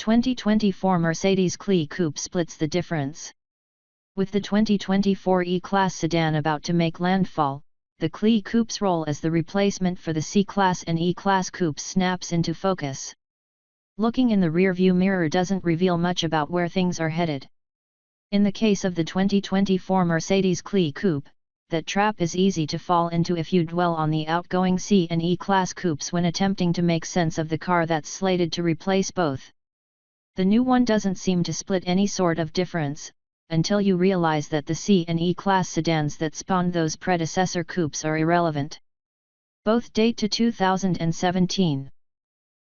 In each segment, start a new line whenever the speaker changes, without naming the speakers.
2024 Mercedes CLE Coupe splits the difference. With the 2024 E-Class sedan about to make landfall, the CLE Coupe's role as the replacement for the C-Class and E-Class coupes snaps into focus. Looking in the rearview mirror doesn't reveal much about where things are headed. In the case of the 2024 Mercedes CLE Coupe, that trap is easy to fall into if you dwell on the outgoing C and E-Class coupes when attempting to make sense of the car that's slated to replace both. The new one doesn't seem to split any sort of difference, until you realize that the C and E-Class sedans that spawned those predecessor coupes are irrelevant. Both date to 2017.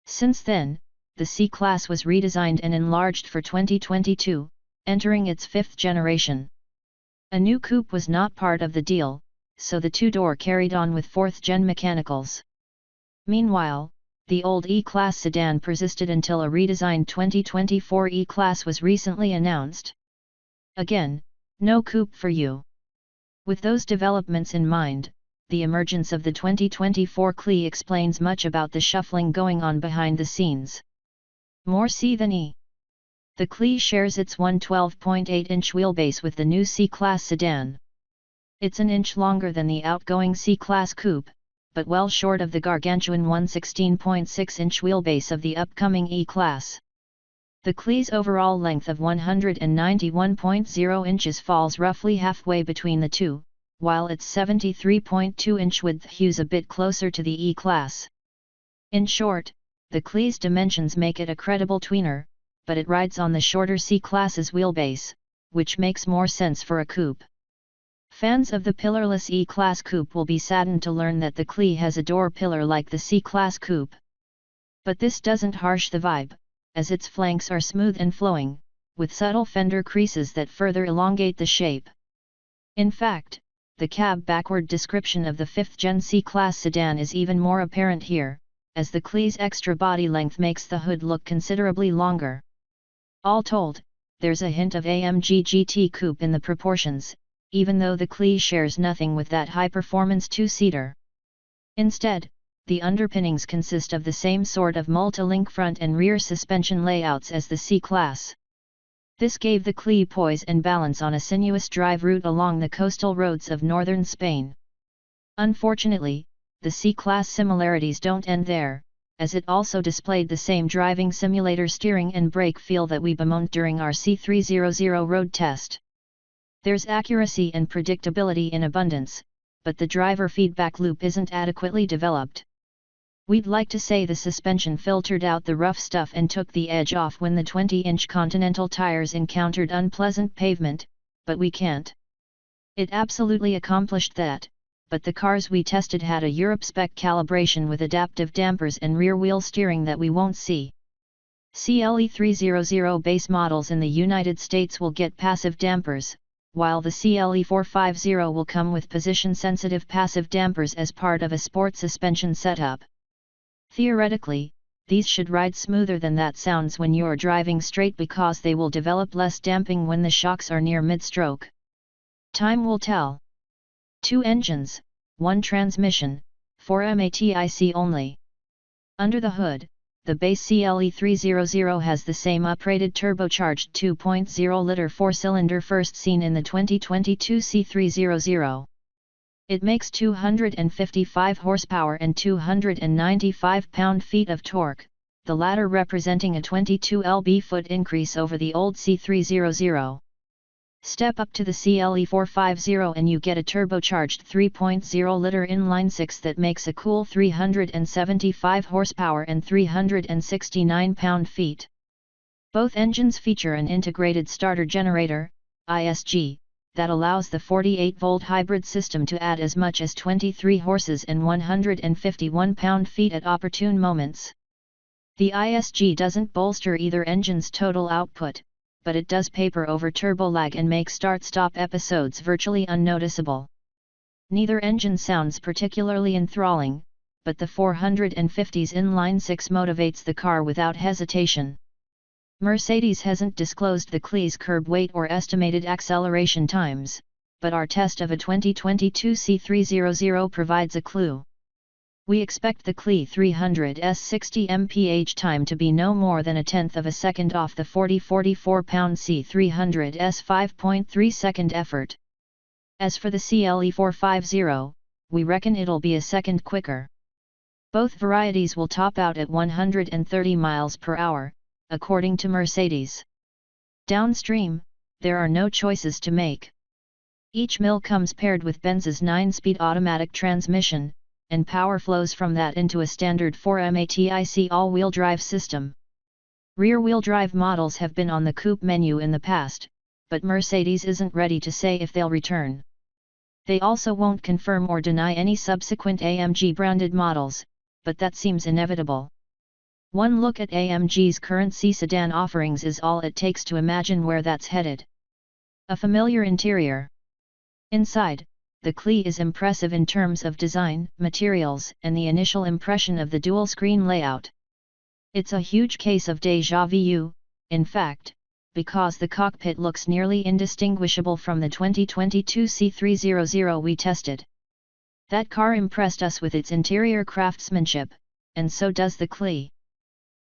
Since then, the C-Class was redesigned and enlarged for 2022, entering its fifth generation. A new coupe was not part of the deal, so the two-door carried on with fourth-gen mechanicals. Meanwhile, the old E-Class sedan persisted until a redesigned 2024 E-Class was recently announced. Again, no coupe for you. With those developments in mind, the emergence of the 2024 CLE explains much about the shuffling going on behind the scenes. More C than E. The CLE shares its 112.8-inch wheelbase with the new C-Class sedan. It's an inch longer than the outgoing C-Class coupe, but well short of the gargantuan 116.6-inch wheelbase of the upcoming E-Class. The CLE's overall length of 191.0 inches falls roughly halfway between the two, while its 73.2-inch width hews a bit closer to the E-Class. In short, the CLE's dimensions make it a credible tweener, but it rides on the shorter C-Class's wheelbase, which makes more sense for a coupe. Fans of the pillarless E-Class coupe will be saddened to learn that the CLE has a door pillar like the C-Class coupe. But this doesn't harsh the vibe, as its flanks are smooth and flowing, with subtle fender creases that further elongate the shape. In fact, the cab backward description of the 5th-gen C-Class sedan is even more apparent here, as the CLE's extra body length makes the hood look considerably longer. All told, there's a hint of AMG GT coupe in the proportions, even though the CLE shares nothing with that high-performance two-seater. Instead, the underpinnings consist of the same sort of multi-link front and rear suspension layouts as the C-Class. This gave the CLE poise and balance on a sinuous drive route along the coastal roads of northern Spain. Unfortunately, the C-Class similarities don't end there, as it also displayed the same driving simulator steering and brake feel that we bemoaned during our C300 road test. There's accuracy and predictability in abundance, but the driver feedback loop isn't adequately developed. We'd like to say the suspension filtered out the rough stuff and took the edge off when the 20-inch Continental tires encountered unpleasant pavement, but we can't. It absolutely accomplished that, but the cars we tested had a Europe-spec calibration with adaptive dampers and rear-wheel steering that we won't see. CLE 300 base models in the United States will get passive dampers, while the CLE 450 will come with position-sensitive passive dampers as part of a sport suspension setup. Theoretically, these should ride smoother than that sounds when you're driving straight because they will develop less damping when the shocks are near mid-stroke. Time will tell. 2 engines, 1 transmission, 4matic only. Under the hood, the base CLE 300 has the same uprated turbocharged 2.0-liter 4-cylinder first seen in the 2022 C300. It makes 255 horsepower and 295 pound-feet of torque, the latter representing a 22 lb-foot increase over the old C300. Step up to the CLE 450 and you get a turbocharged 3.0-liter inline-six that makes a cool 375 horsepower and 369 pound-feet. Both engines feature an integrated starter generator, ISG, that allows the 48-volt hybrid system to add as much as 23 horses and 151 pound-feet at opportune moments. The ISG doesn't bolster either engine's total output, but it does paper over turbo lag and make start-stop episodes virtually unnoticeable. Neither engine sounds particularly enthralling, but the 450's inline-six motivates the car without hesitation. Mercedes hasn't disclosed the CLE's curb weight or estimated acceleration times, but our test of a 2022 C300 provides a clue. We expect the CLE 300's 60 mph time to be no more than a tenth of a second off the 40-44 pound C300's 5.3 second effort. As for the CLE 450, we reckon it'll be a second quicker. Both varieties will top out at 130 miles per hour, according to Mercedes. Downstream, there are no choices to make. Each mill comes paired with Benz's 9-speed automatic transmission, and power flows from that into a standard 4matic all-wheel drive system. Rear-wheel drive models have been on the coupe menu in the past, but Mercedes isn't ready to say if they'll return. They also won't confirm or deny any subsequent AMG-branded models, but that seems inevitable. One look at AMG's current C-sedan offerings is all it takes to imagine where that's headed. A familiar interior. Inside, the CLE is impressive in terms of design, materials, and the initial impression of the dual-screen layout. It's a huge case of déjà vu, in fact, because the cockpit looks nearly indistinguishable from the 2022 C300 we tested. That car impressed us with its interior craftsmanship, and so does the CLE.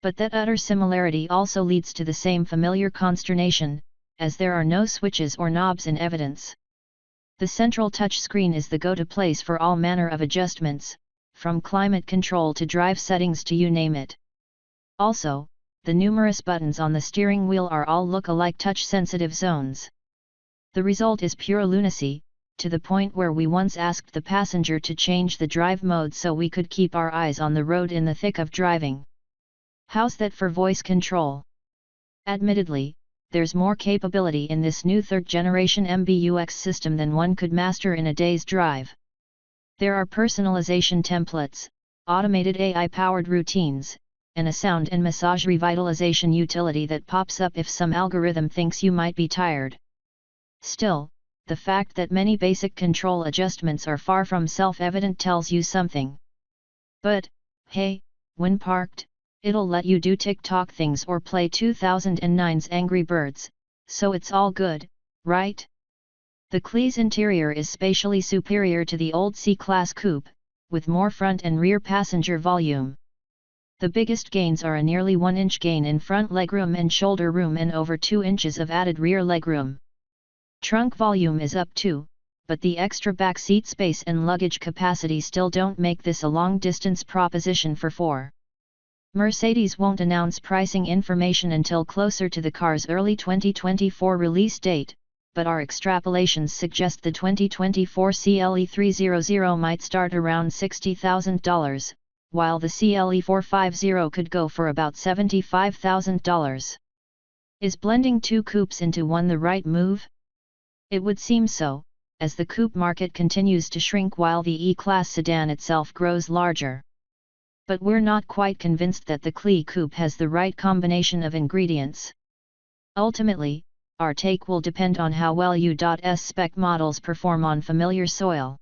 But that utter similarity also leads to the same familiar consternation, as there are no switches or knobs in evidence. The central touchscreen is the go-to place for all manner of adjustments, from climate control to drive settings to you name it. Also, the numerous buttons on the steering wheel are all look-alike touch-sensitive zones. The result is pure lunacy, to the point where we once asked the passenger to change the drive mode so we could keep our eyes on the road in the thick of driving. How's that for voice control? Admittedly, there's more capability in this new third-generation MBUX system than one could master in a day's drive. There are personalization templates, automated AI-powered routines, and a sound and massage revitalization utility that pops up if some algorithm thinks you might be tired. Still, the fact that many basic control adjustments are far from self-evident tells you something. But, hey, when parked, it'll let you do TikTok things or play 2009's Angry Birds, so it's all good, right? The CLE's interior is spatially superior to the old C-Class coupe, with more front and rear passenger volume. The biggest gains are a nearly 1-inch gain in front legroom and shoulder room and over 2 inches of added rear legroom. Trunk volume is up too, but the extra back seat space and luggage capacity still don't make this a long-distance proposition for 4. Mercedes won't announce pricing information until closer to the car's early 2024 release date, but our extrapolations suggest the 2024 CLE 300 might start around $60,000, while the CLE 450 could go for about $75,000. Is blending two coupes into one the right move? It would seem so, as the coupe market continues to shrink while the E-Class sedan itself grows larger. But we're not quite convinced that the CLE coupe has the right combination of ingredients. Ultimately, our take will depend on how well U.S spec models perform on familiar soil.